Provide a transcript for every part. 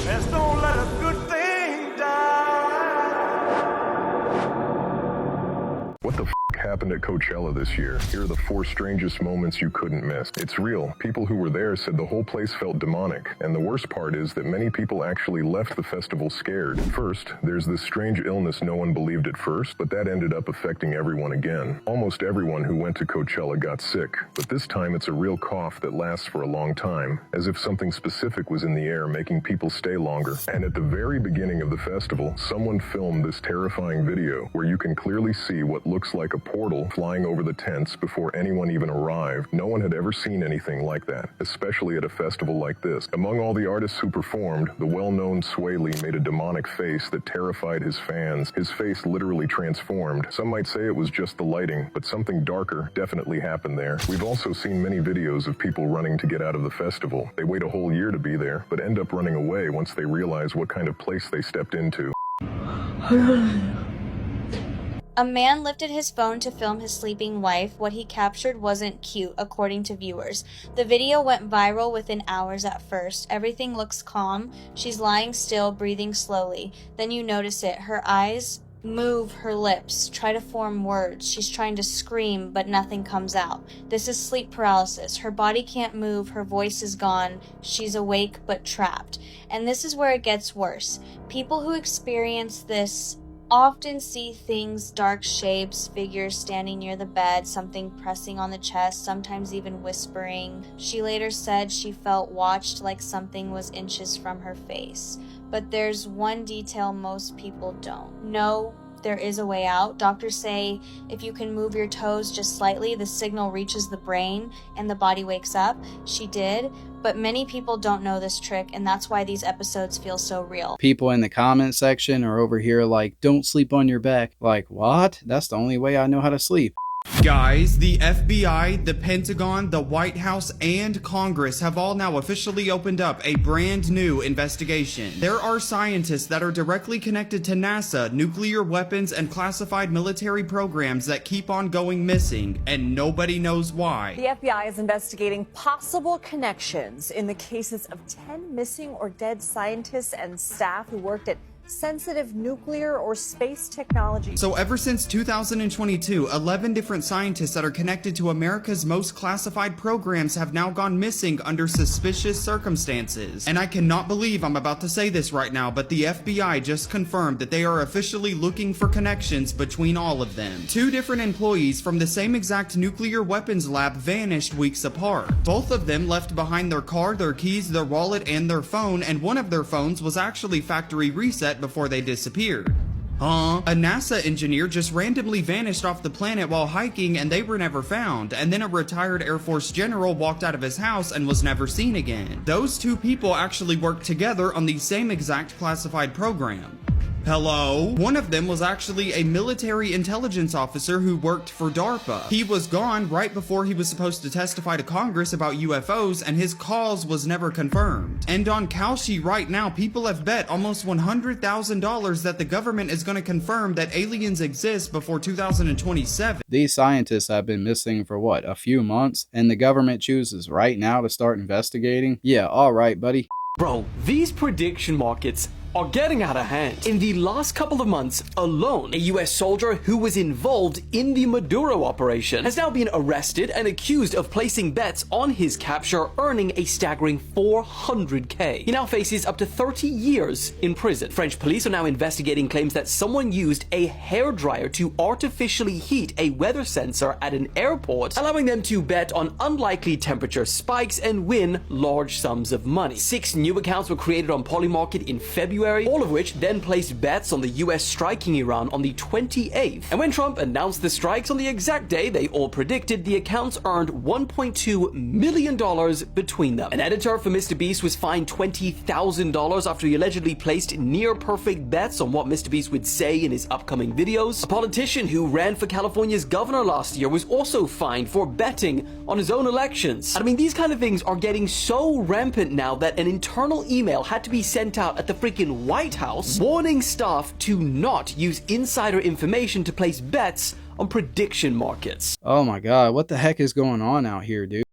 Let's don't let a good thing die. What the happened at Coachella this year? Here are the 4 strangest moments you couldn't miss. It's real. People who were there said the whole place felt demonic. And the worst part is that many people actually left the festival scared. First, there's this strange illness no one believed at first, but that ended up affecting everyone again. Almost everyone who went to Coachella got sick, but this time it's a real cough that lasts for a long time, as if something specific was in the air making people stay longer. And at the very beginning of the festival, someone filmed this terrifying video where you can clearly see what looks like a portal flying over the tents before anyone even arrived. No one had ever seen anything like that, especially at a festival like this. Among all the artists who performed, the well-known Sway Lee made a demonic face that terrified his fans. His face literally transformed. Some might say it was just the lighting, but something darker definitely happened there. We've also seen many videos of people running to get out of the festival. They wait a whole year to be there, but end up running away once they realize what kind of place they stepped into. A man lifted his phone to film his sleeping wife. What he captured wasn't cute, according to viewers. The video went viral within hours at first. Everything looks calm. She's lying still, breathing slowly. Then you notice it. Her eyes move, her lips try to form words. She's trying to scream, but nothing comes out. This is sleep paralysis. Her body can't move. Her voice is gone. She's awake, but trapped. And this is where it gets worse. People who experience this often see things, dark shapes, figures standing near the bed, something pressing on the chest, sometimes even whispering. She later said she felt watched, like something was inches from her face. But there's one detail most people don't know. There is a way out. Doctors say if you can move your toes just slightly, the signal reaches the brain and the body wakes up. She did, but many people don't know this trick, and that's why these episodes feel so real. People in the comment section are over here like, don't sleep on your back. Like, what? That's the only way I know how to sleep. Guys, the FBI, the Pentagon, the White House, and Congress have all now officially opened up a brand new investigation. There are scientists that are directly connected to NASA, nuclear weapons, and classified military programs that keep on going missing, and nobody knows why. The FBI is investigating possible connections in the cases of 10 missing or dead scientists and staff who worked at sensitive nuclear or space technology. So ever since 2022, 11 different scientists that are connected to America's most classified programs have now gone missing under suspicious circumstances. And I cannot believe I'm about to say this right now, but the FBI just confirmed that they are officially looking for connections between all of them. 2 different employees from the same exact nuclear weapons lab vanished weeks apart. Both of them left behind their car, their keys, their wallet, and their phone, and one of their phones was actually factory reset before they disappeared. A NASA engineer just randomly vanished off the planet while hiking and they were never found, and then a retired Air Force general walked out of his house and was never seen again. Those 2 people actually worked together on the same exact classified program. Hello? One of them was actually a military intelligence officer who worked for DARPA. He was gone right before he was supposed to testify to Congress about UFOs, and his cause was never confirmed. And on Kalshi right now, people have bet almost $100,000 that the government is going to confirm that aliens exist before 2027. These scientists have been missing for what, a few months? And the government chooses right now to start investigating? Yeah, alright, buddy. Bro, these prediction markets are getting out of hand. In the last couple of months alone, a US soldier who was involved in the Maduro operation has now been arrested and accused of placing bets on his capture, earning a staggering $400K. He now faces up to 30 years in prison. French police are now investigating claims that someone used a hairdryer to artificially heat a weather sensor at an airport, allowing them to bet on unlikely temperature spikes and win large sums of money. 6 new accounts were created on Polymarket in February, all of which then placed bets on the US striking Iran on the 28th. And when Trump announced the strikes on the exact day they all predicted, the accounts earned $1.2 million between them. An editor for MrBeast was fined $20,000 after he allegedly placed near-perfect bets on what MrBeast would say in his upcoming videos. A politician who ran for California's governor last year was also fined for betting on his own elections. I mean, these kind of things are getting so rampant now that an internal email had to be sent out at the freaking White House warning staff to not use insider information to place bets on prediction markets. Oh my god, what the heck is going on out here, dude?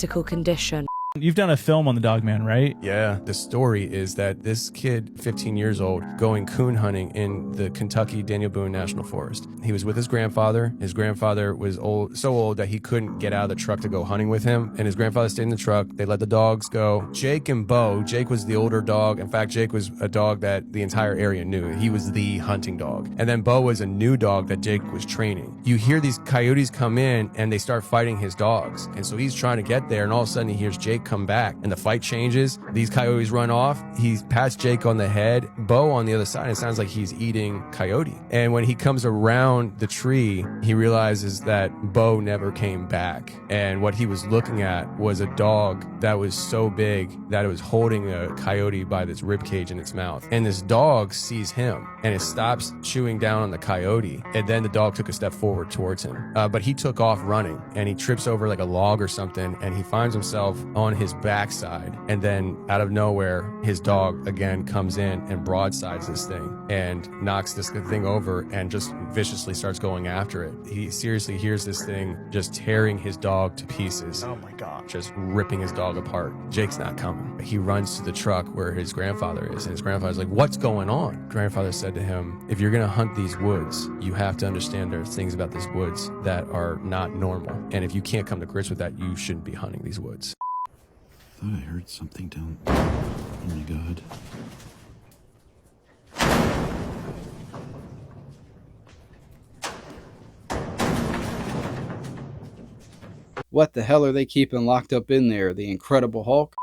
critical condition. You've done a film on the Dogman, right? Yeah, the story is that this kid, 15 years old, going coon hunting in the Kentucky Daniel Boone National Forest. He was with his grandfather. His grandfather was old, so old that he couldn't get out of the truck to go hunting with him. And his grandfather stayed in the truck. They let the dogs go. Jake and Bo, Jake was the older dog. In fact, Jake was a dog that the entire area knew. He was the hunting dog. And then Bo was a new dog that Jake was training. You hear these coyotes come in and they start fighting his dogs. And so he's trying to get there, and all of a sudden he hears Jake come back and the fight changes. These coyotes run off. He pats Jake on the head. Bo on the other side, it sounds like he's eating coyote. And when he comes around the tree, he realizes that Bo never came back. And what he was looking at was a dog that was so big that it was holding a coyote by its rib cage in its mouth. And this dog sees him and it stops chewing down on the coyote. And then the dog took a step forward towards him. But he took off running and he trips over like a log or something, and he finds himself on his backside. And then out of nowhere, his dog again comes in and broadsides this thing and knocks this thing over and just viciously starts going after it. He seriously hears this thing just tearing his dog to pieces. Oh my God. Just ripping his dog apart. Jake's not coming. He runs to the truck where his grandfather is, and his grandfather's like, "What's going on?" Grandfather said to him, "If you're gonna hunt these woods, you have to understand there's things about these woods that are not normal. And if you can't come to grips with that, you shouldn't be hunting these woods." I thought I heard something down. Oh my God. What the hell are they keeping locked up in there? The Incredible Hulk?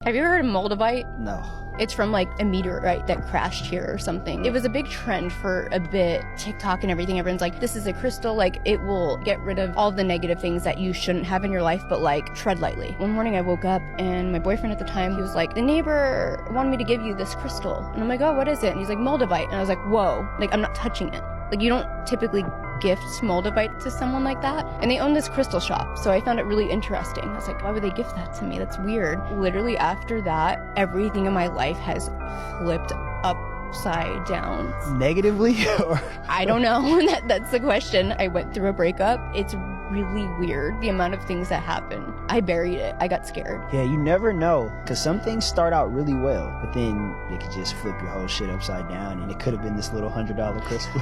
Have you ever heard of Moldavite? No. It's from like a meteorite that crashed here or something. It was a big trend for a bit. TikTok and everything, everyone's like, this is a crystal, like it will get rid of all the negative things that you shouldn't have in your life, but like tread lightly. One morning I woke up and my boyfriend at the time, he was like, the neighbor wanted me to give you this crystal. And I'm like, oh, what is it? And he's like, Moldavite. And I was like, whoa, like I'm not touching it. Like you don't typically gift Moldavite to someone like that. And they own this crystal shop. So I found it really interesting. I was like, why would they gift that to me? That's weird. Literally after that, everything in my life has flipped upside down. Negatively? Or I don't know. That's the question. I went through a breakup. It's really weird, the amount of things that happen. I buried it. I got scared. Yeah, you never know, because some things start out really well, but then it could just flip your whole shit upside down, and it could have been this little $100 crystal.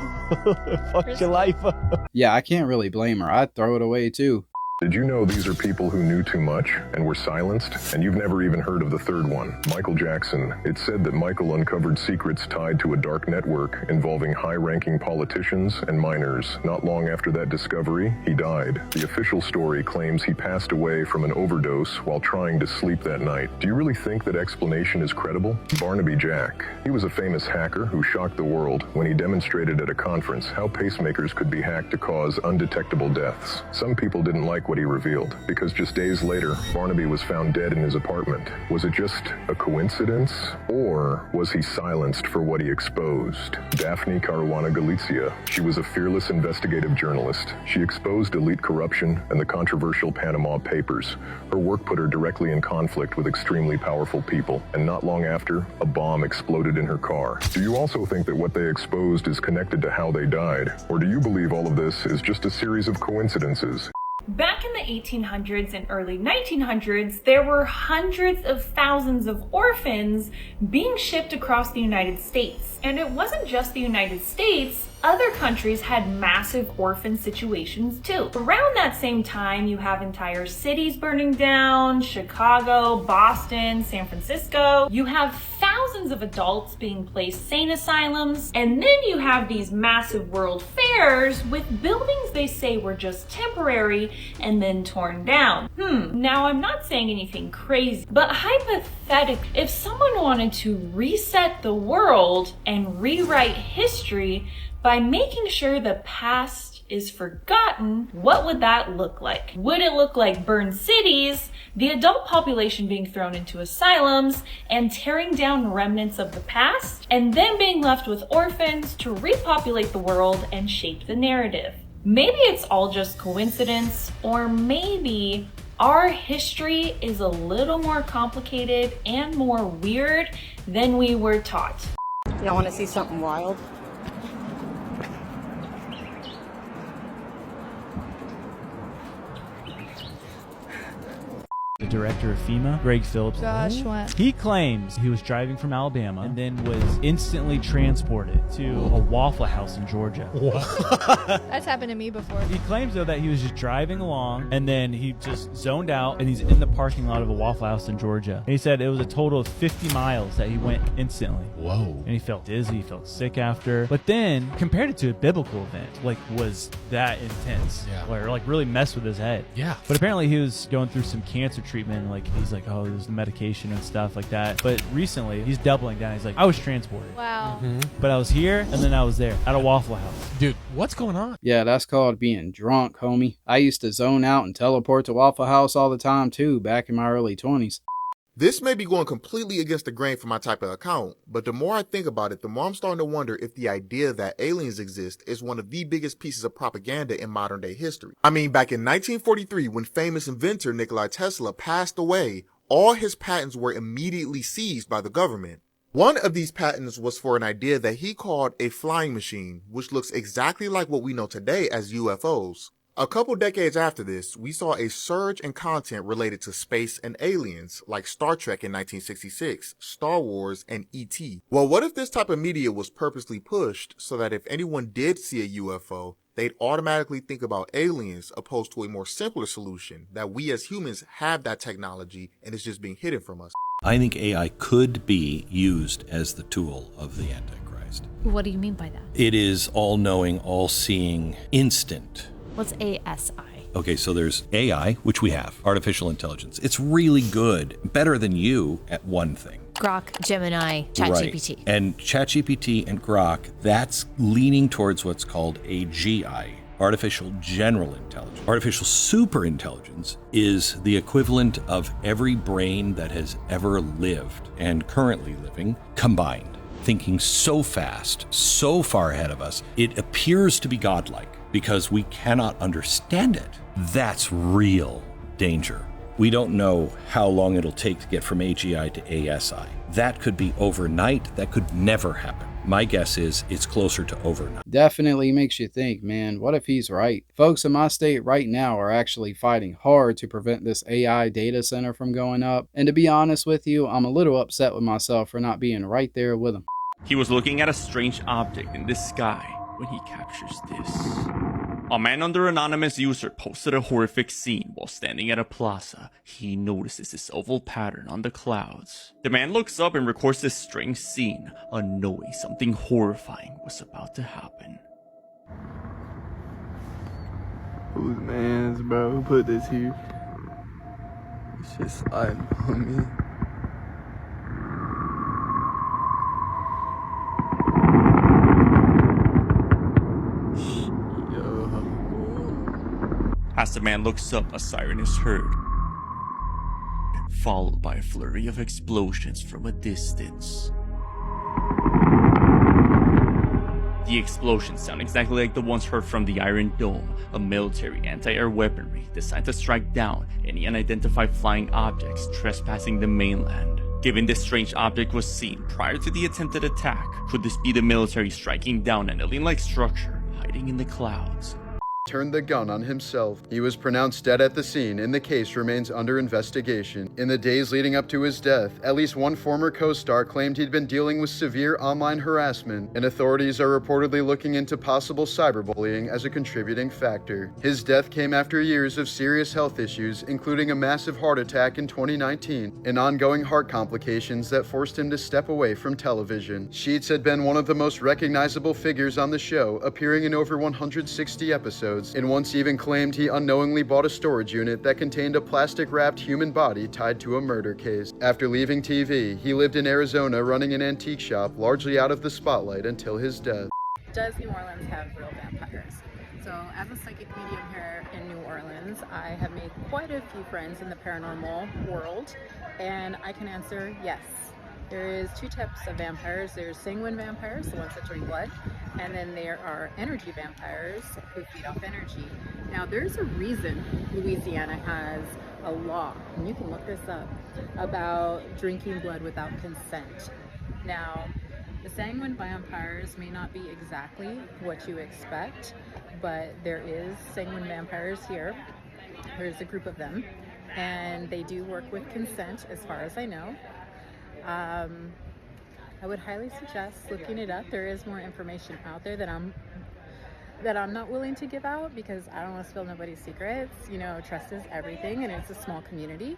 Fuck your life up. Yeah, I can't really blame her. I'd throw it away too. Did you know these are people who knew too much and were silenced? And you've never even heard of the third one, Michael Jackson. It's said that Michael uncovered secrets tied to a dark network involving high-ranking politicians and minors. Not long after that discovery, he died. The official story claims he passed away from an overdose while trying to sleep that night. Do you really think that explanation is credible? Barnaby Jack. He was a famous hacker who shocked the world when he demonstrated at a conference how pacemakers could be hacked to cause undetectable deaths. Some people didn't like what he revealed, because just days later, Barnaby was found dead in his apartment. Was it just a coincidence, or was he silenced for what he exposed? Daphne Caruana Galizia. She was a fearless investigative journalist. She exposed elite corruption and the controversial Panama Papers. Her work put her directly in conflict with extremely powerful people, and not long after, a bomb exploded in her car. Do you also think that what they exposed is connected to how they died, or do you believe all of this is just a series of coincidences? Back in the 1800s and early 1900s, there were hundreds of thousands of orphans being shipped across the United States. And it wasn't just the United States. Other countries had massive orphan situations too. Around that same time, you have entire cities burning down, Chicago, Boston, San Francisco. You have thousands of adults being placed sane asylums, and then you have these massive world fairs with buildings they say were just temporary and then torn down. Now I'm not saying anything crazy, but hypothetically, if someone wanted to reset the world and rewrite history by making sure the past is forgotten, what would that look like? Would it look like burned cities, the adult population being thrown into asylums, and tearing down remnants of the past, and then being left with orphans to repopulate the world and shape the narrative? Maybe it's all just coincidence, or maybe our history is a little more complicated and more weird than we were taught. Y'all want to see something wild? The director of FEMA, Greg Phillips, Gosh, what? he claims he was driving from Alabama and then was instantly transported to a Waffle House in Georgia. That's happened to me before. He claims, though, that he was just driving along and then he just zoned out and he's in the parking lot of a Waffle House in Georgia. And he said it was a total of 50 miles that he went instantly. Whoa. And he felt dizzy, he felt sick after. But then compared it to a biblical event, like, was that intense? Yeah. Where, like, really messed with his head. Yeah. But apparently he was going through some cancer treatment. Like, he's like, oh, there's the medication and stuff like that. But recently he's doubling down. He's like, I was transported. Wow. But I was here and then I was there at a Waffle House. Dude, what's going on? Yeah, that's called being drunk, homie. I used to zone out and teleport to Waffle House all the time, too, back in my early 20s. This may be going completely against the grain for my type of account, but the more I think about it, the more I'm starting to wonder if the idea that aliens exist is one of the biggest pieces of propaganda in modern day history. I mean, back in 1943, when famous inventor Nikola Tesla passed away, all his patents were immediately seized by the government. One of these patents was for an idea that he called a flying machine, which looks exactly like what we know today as UFOs. A couple decades after this, we saw a surge in content related to space and aliens, like Star Trek in 1966, Star Wars, and E.T. Well, what if this type of media was purposely pushed so that if anyone did see a UFO, they'd automatically think about aliens opposed to a more simpler solution, that we as humans have that technology and it's just being hidden from us? I think AI could be used as the tool of the Antichrist. What do you mean by that? It is all-knowing, all-seeing, instant. What's ASI? Okay, so there's AI, which we have, artificial intelligence. It's really good, better than you at one thing. Grok, Gemini, ChatGPT. Right. And ChatGPT and Grok, that's leaning towards what's called AGI, artificial general intelligence. Artificial superintelligence is the equivalent of every brain that has ever lived and currently living combined, thinking so fast, so far ahead of us, it appears to be godlike. Because we cannot understand it. That's real danger. We don't know how long it'll take to get from AGI to ASI. That could be overnight. That could never happen. My guess is it's closer to overnight. Definitely makes you think, man, what if he's right? Folks in my state right now are actually fighting hard to prevent this AI data center from going up. And to be honest with you, I'm a little upset with myself for not being right there with him. He was looking at a strange object in the sky when he captures this. A man under anonymous user posted a horrific scene while standing at a plaza. He notices this oval pattern on the clouds. The man looks up and records this strange scene, unknowing something horrifying was about to happen. Whose man's, bro? Who put this here? It's just sliding on me. As the man looks up, a siren is heard, followed by a flurry of explosions from a distance. The explosions sound exactly like the ones heard from the Iron Dome, a military anti-air weaponry designed to strike down any unidentified flying objects trespassing the mainland. Given this strange object was seen prior to the attempted attack, could this be the military striking down an alien-like structure hiding in the clouds? Turned the gun on himself. He was pronounced dead at the scene, and the case remains under investigation. In the days leading up to his death, at least one former co-star claimed he'd been dealing with severe online harassment, and authorities are reportedly looking into possible cyberbullying as a contributing factor. His death came after years of serious health issues, including a massive heart attack in 2019 and ongoing heart complications that forced him to step away from television. Sheets had been one of the most recognizable figures on the show, appearing in over 160 episodes, and once even claimed he unknowingly bought a storage unit that contained a plastic-wrapped human body tied to a murder case. After leaving TV, he lived in Arizona running an antique shop, largely out of the spotlight until his death. Does New Orleans have real vampires? So as a psychic medium here in New Orleans, I have made quite a few friends in the paranormal world, and I can answer yes. There is two types of vampires. There's sanguine vampires, the ones that drink blood, and then there are energy vampires who feed off energy. Now there's a reason Louisiana has a law, and you can look this up, about drinking blood without consent. Now, The sanguine vampires may not be exactly what you expect, but there is sanguine vampires here. There's a group of them, and they do work with consent as far as I know. I would highly suggest looking it up. There is more information out there that I'm not willing to give out because I don't want to spill nobody's secrets. You know, trust is everything, and it's a small community.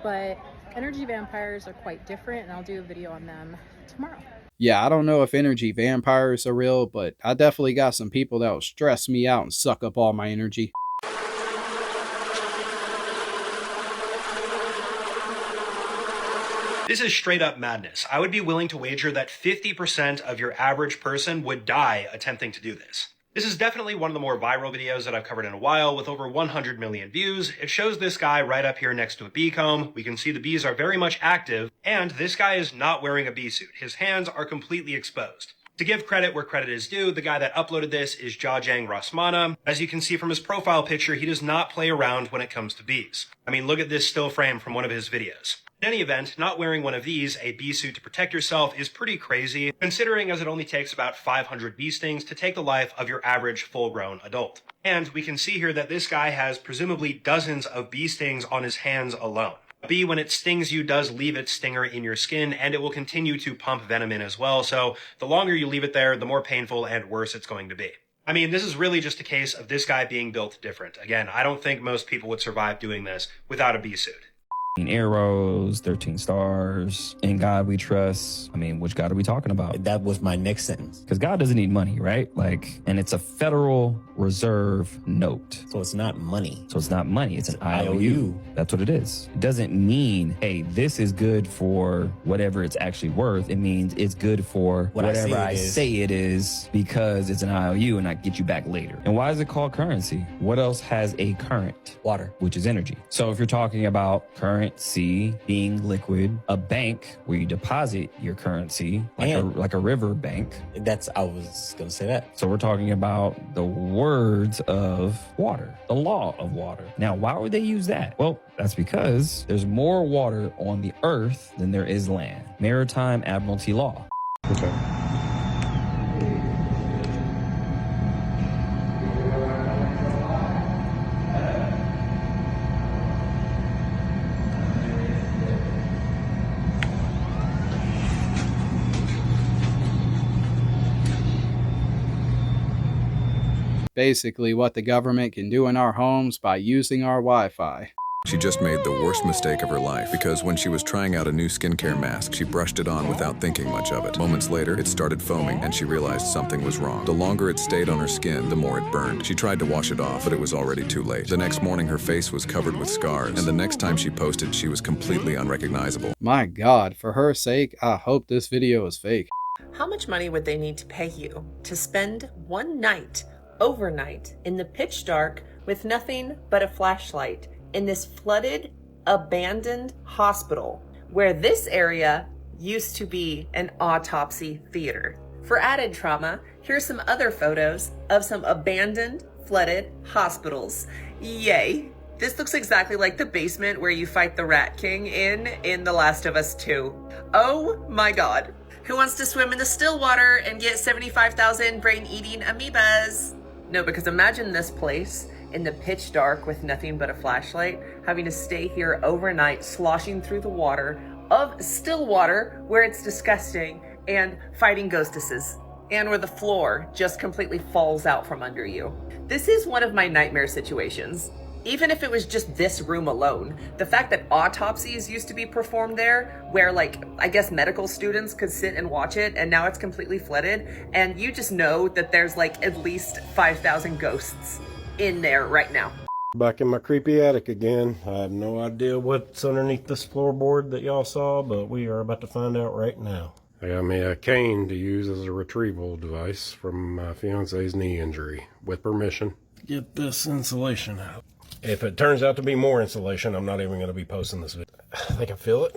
But energy vampires are quite different, and I'll do a video on them tomorrow. Yeah, I don't know if energy vampires are real, but I definitely got some people that will stress me out and suck up all my energy. This is straight up madness. I would be willing to wager that 50% of your average person would die attempting to do this. This is definitely one of the more viral videos that I've covered in a while with over 100 million views. It shows this guy right up here next to a bee comb. We can see the bees are very much active, and this guy is not wearing a bee suit. His hands are completely exposed. To give credit where credit is due, the guy that uploaded this is Jajang Rasmana. As you can see from his profile picture, he does not play around when it comes to bees. I mean, look at this still frame from one of his videos. In any event, not wearing one of these, a bee suit to protect yourself, is pretty crazy, considering as it only takes about 500 bee stings to take the life of your average full-grown adult. And we can see here that this guy has presumably dozens of bee stings on his hands alone. A bee, when it stings you, does leave its stinger in your skin, and it will continue to pump venom in as well, so the longer you leave it there, the more painful and worse it's going to be. I mean, this is really just a case of this guy being built different. Again, I don't think most people would survive doing this without a bee suit. Arrows, 13 stars, in God we trust. I mean, which God are we talking about? That was my next sentence. Because God doesn't need money, right? And it's a Federal Reserve note. So it's not money. So it's not money. It's an IOU. That's what it is. It doesn't mean, hey, this is good for whatever it's actually worth. It means it's good for whatever I say it is because it's an IOU and I get you back later. And why is it called currency? What else has a current? Water. Which is energy. So if you're talking about currency being liquid, a bank where you deposit your currency, like a river bank. I was going to say that. So we're talking about the words of water, the law of water. Now, why would they use that? Well, that's because there's more water on the earth than there is land. Maritime Admiralty law. Okay. Basically what the government can do in our homes by using our Wi-Fi. She just made the worst mistake of her life because when she was trying out a new skincare mask, she brushed it on without thinking much of it. Moments later, it started foaming and she realized something was wrong. The longer it stayed on her skin, the more it burned. She tried to wash it off, but it was already too late. The next morning, her face was covered with scars, and the next time she posted, she was completely unrecognizable. My God, for her sake, I hope this video is fake. How much money would they need to pay you to spend one night, overnight, in the pitch dark with nothing but a flashlight in this flooded, abandoned hospital where this area used to be an autopsy theater? For added trauma, here's some other photos of some abandoned, flooded hospitals. Yay! This looks exactly like the basement where you fight the Rat King in The Last of Us 2. Oh my God. Who wants to swim in the still water and get 75,000 brain-eating amoebas? No, because imagine this place in the pitch dark with nothing but a flashlight, having to stay here overnight, sloshing through the water of still water where it's disgusting, and fighting ghostesses, and where the floor just completely falls out from under you. This is one of my nightmare situations. Even if it was just this room alone, the fact that autopsies used to be performed there, where I guess medical students could sit and watch it, and now it's completely flooded, and you just know that there's at least 5,000 ghosts in there right now. Back in my creepy attic again. I have no idea what's underneath this floorboard that y'all saw, but we are about to find out right now. I got me a cane to use as a retrieval device from my fiance's knee injury, with permission. Get this insulation out. If it turns out to be more insulation, I'm not even going to be posting this video. I can feel it.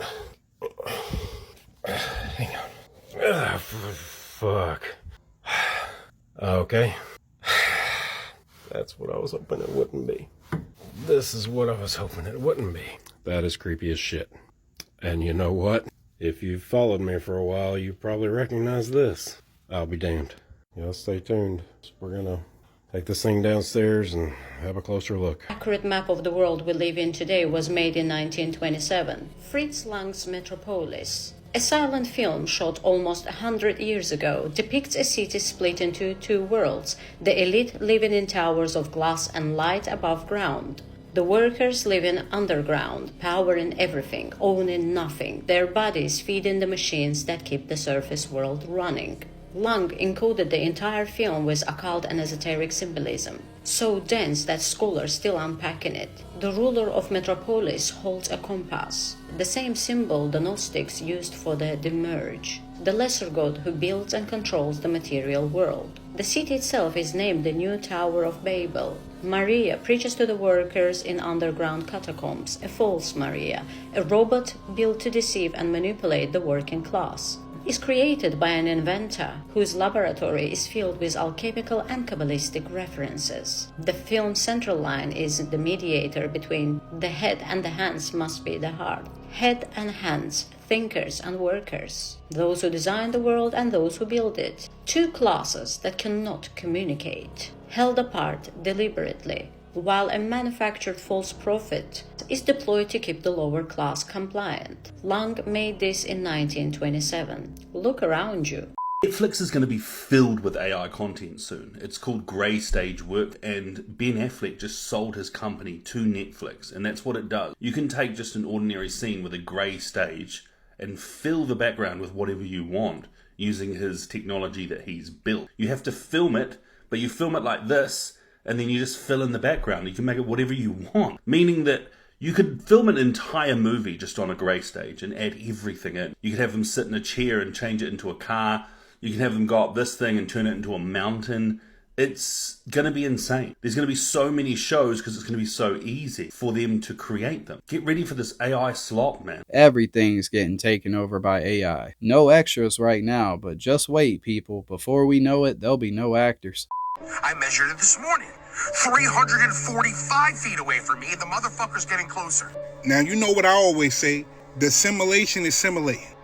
Hang on. Fuck. Okay. That's what I was hoping it wouldn't be. This is what I was hoping it wouldn't be. That is creepy as shit. And you know what? If you've followed me for a while, you probably recognize this. I'll be damned. Y'all stay tuned. We're gonna take this thing downstairs and have a closer look. Accurate map of the world we live in today was made in 1927. Fritz Lang's Metropolis, a silent film shot almost 100 years ago, depicts a city split into two worlds, the elite living in towers of glass and light above ground. The workers living underground, powering everything, owning nothing, their bodies feeding the machines that keep the surface world running. Lang encoded the entire film with occult and esoteric symbolism, so dense that scholars still unpacking it. The ruler of Metropolis holds a compass, the same symbol the Gnostics used for the Demerge, the lesser god who builds and controls the material world. The city itself is named the New Tower of Babel. Maria preaches to the workers in underground catacombs, a false Maria, a robot built to deceive and manipulate the working class. Is created by an inventor whose laboratory is filled with alchemical and Kabbalistic references. The film's central line is the mediator between the head and the hands must be the heart. Head and hands, thinkers and workers, those who design the world and those who build it. Two classes that cannot communicate, held apart deliberately, while a manufactured false prophet is deployed to keep the lower class compliant. Lang made this in 1927. Look around you. Netflix is going to be filled with AI content soon. It's called Grey Stage Work, and Ben Affleck just sold his company to Netflix, and that's what it does. You can take just an ordinary scene with a grey stage and fill the background with whatever you want using his technology that he's built. You have to film it, but you film it like this, and then you just fill in the background. You can make it whatever you want, meaning that you could film an entire movie just on a grey stage and add everything in. You could have them sit in a chair and change it into a car. You can have them go up this thing and turn it into a mountain. It's going to be insane. There's going to be so many shows because it's going to be so easy for them to create them. Get ready for this AI slop, man. Everything's getting taken over by AI. No extras right now, but just wait, people. Before we know it, there'll be no actors. I measured it this morning. 345 feet away from me, and the motherfucker's getting closer. Now, you know what I always say, the simulation is simulating.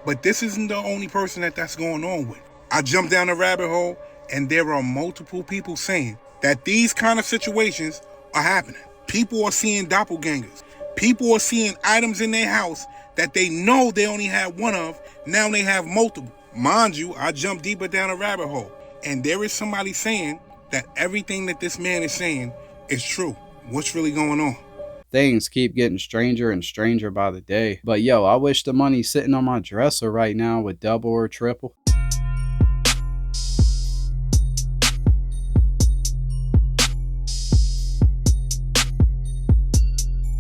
But this isn't the only person that's going on with. I jumped down a rabbit hole, and there are multiple people saying that these kind of situations are happening. People are seeing doppelgangers. People are seeing items in their house that they know they only had one of, now they have multiple. Mind you, I jumped deeper down a rabbit hole, and there is somebody saying that everything that this man is saying is true. What's really going on? Things keep getting stranger and stranger by the day. But yo, I wish the money's sitting on my dresser right now with double or triple.